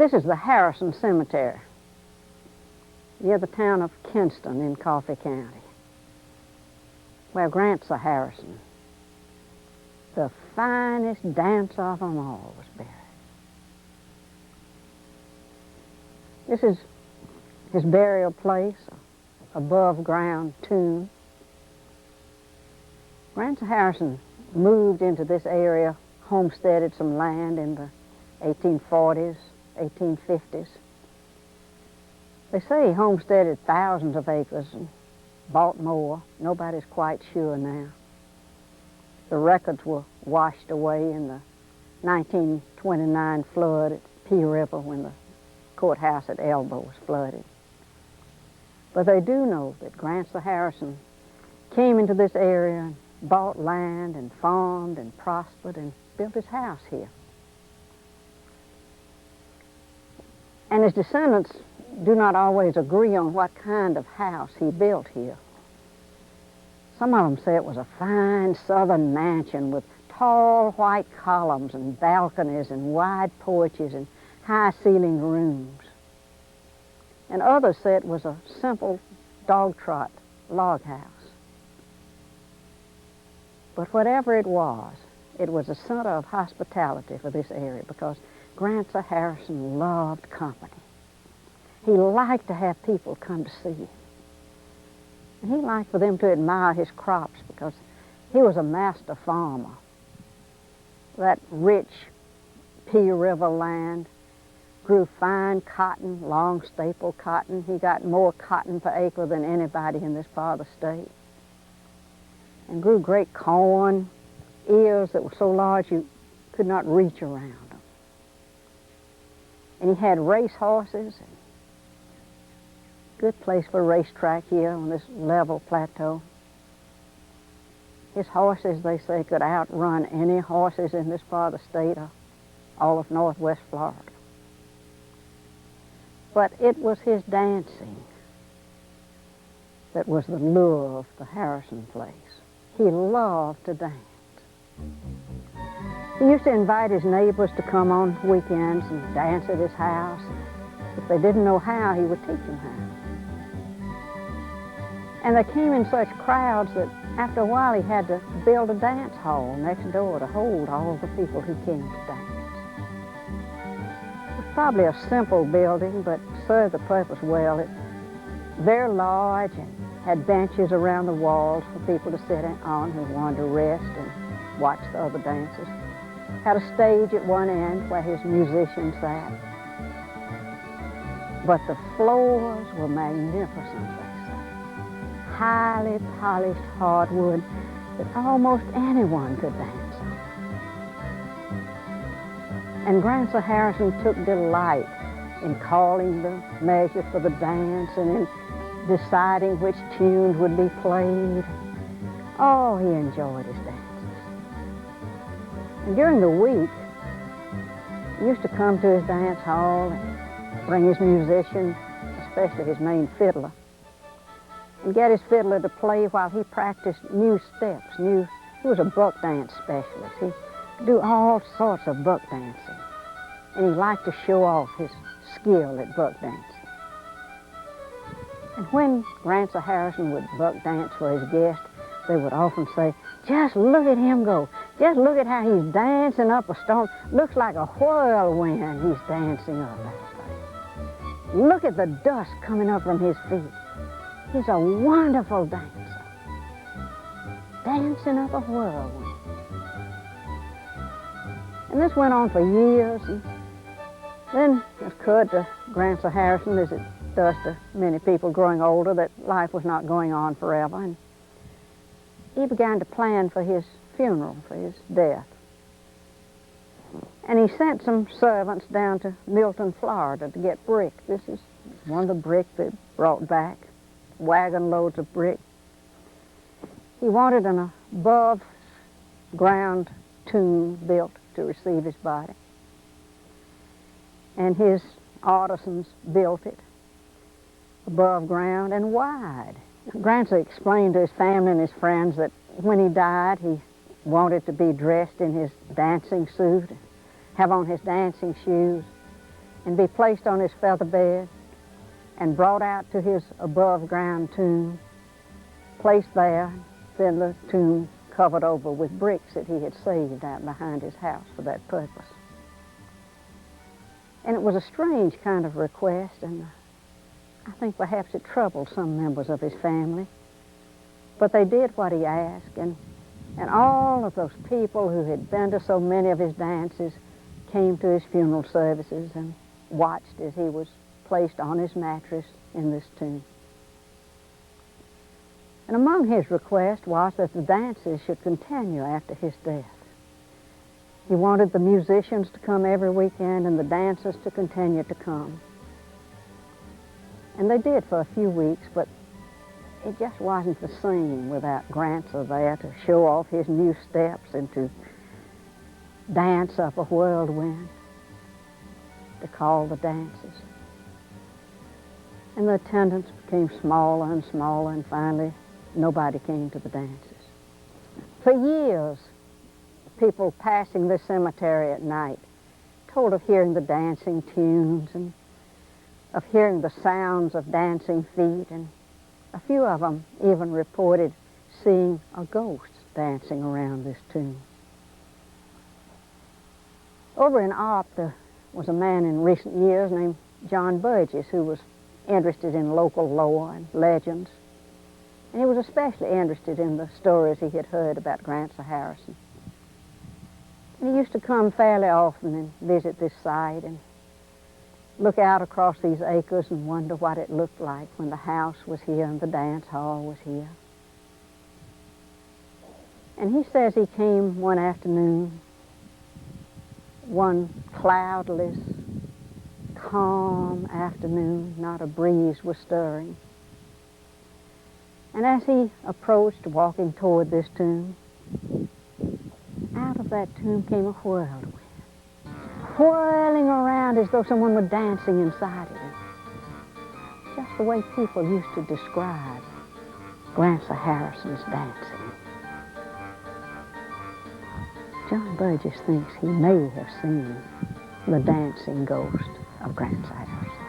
This is the Harrison Cemetery, near the town of Kinston in Coffee County, where Grancer Harrison, the finest dancer of them all, was buried. This is his burial place, above ground tomb. Grancer Harrison moved into this area, homesteaded some land in the 1840s, 1850s. They say he homesteaded thousands of acres and bought more. Nobody's quite sure now. The records were washed away in the 1929 flood at Pea River when the courthouse at Elbow was flooded. But they do know that Grancer Harrison came into this area and bought land and farmed and prospered and built his house here. And his descendants do not always agree on what kind of house he built here. Some of them say it was a fine southern mansion with tall white columns and balconies and wide porches and high-ceilinged rooms. And others say it was a simple dog trot log house. But whatever it was a center of hospitality for this area because Grancer Harrison loved company. He liked to have people come to see him. And he liked for them to admire his crops because he was a master farmer. That rich Pea River land grew fine cotton, long staple cotton. He got more cotton per acre than anybody in this part of the state. And grew great corn, ears that were so large you could not reach around them. And he had race horses. Good place for a racetrack here on this level plateau. His horses, they say, could outrun any horses in this part of the state or all of northwest Florida. But it was his dancing that was the lure of the Harrison place. He loved to dance. He used to invite his neighbors to come on weekends and dance at his house. If they didn't know how, he would teach them how. And they came in such crowds that after a while he had to build a dance hall next door to hold all the people who came to dance. It was probably a simple building, but served the purpose well. It very large and had benches around the walls for people to sit on who wanted to rest and watch the other dancers. Had a stage at one end where his musicians sat. But the floors were magnificent. Highly polished hardwood that almost anyone could dance on. And Grancer Harrison took delight in calling the measure for the dance and in deciding which tunes would be played. Oh, he enjoyed his dances. And during the week, he used to come to his dance hall and bring his musician, especially his main fiddler, and get his fiddler to play while he practiced new steps. He was a buck dance specialist. He could do all sorts of buck dancing. And he liked to show off his skill at buck dancing. And when Grancer Harrison would buck dance for his guests, they would often say, "Just look at him go. Just look at how he's dancing up a stone. Looks like a whirlwind he's dancing up that way. Look at the dust coming up from his feet. He's a wonderful dancer, dancing up a whirlwind." And this went on for years, and then it occurred to Grancer Harrison, as it does to many people growing older, that life was not going on forever, and he began to plan for his funeral, for his death. And he sent some servants down to Milton, Florida to get brick. This is one of the brick they brought back. Wagon loads of brick. He wanted an above-ground tomb built to receive his body. And his artisans built it above ground and wide. Grancer explained to his family and his friends that when he died, he wanted to be dressed in his dancing suit, have on his dancing shoes, and be placed on his feather bed and brought out to his above-ground tomb, placed there, then the tomb covered over with bricks that he had saved out behind his house for that purpose. And it was a strange kind of request, and I think perhaps it troubled some members of his family. But they did what he asked, and all of those people who had been to so many of his dances came to his funeral services and watched as he was placed on his mattress in this tomb. And among his requests was that the dances should continue after his death. He wanted the musicians to come every weekend and the dancers to continue to come. And they did for a few weeks, but it just wasn't the same without Grancer there to show off his new steps and to dance up a whirlwind, to call the dances. And the attendance became smaller and smaller, and finally nobody came to the dances. For years, people passing this cemetery at night told of hearing the dancing tunes and of hearing the sounds of dancing feet, and a few of them even reported seeing a ghost dancing around this tomb. Over in Arp, there was a man in recent years named John Burgess who was interested in local lore and legends. And he was especially interested in the stories he had heard about Grancer Harrison. And he used to come fairly often and visit this site and look out across these acres and wonder what it looked like when the house was here and the dance hall was here. And he says he came one afternoon, one cloudless, calm afternoon, not a breeze was stirring. And as he approached, walking toward this tomb, out of that tomb came a whirlwind, whirling around as though someone were dancing inside of it. Just the way people used to describe Grancer Harrison's dancing. John Burgess thinks he may have seen the dancing ghost of Grancer Harrison.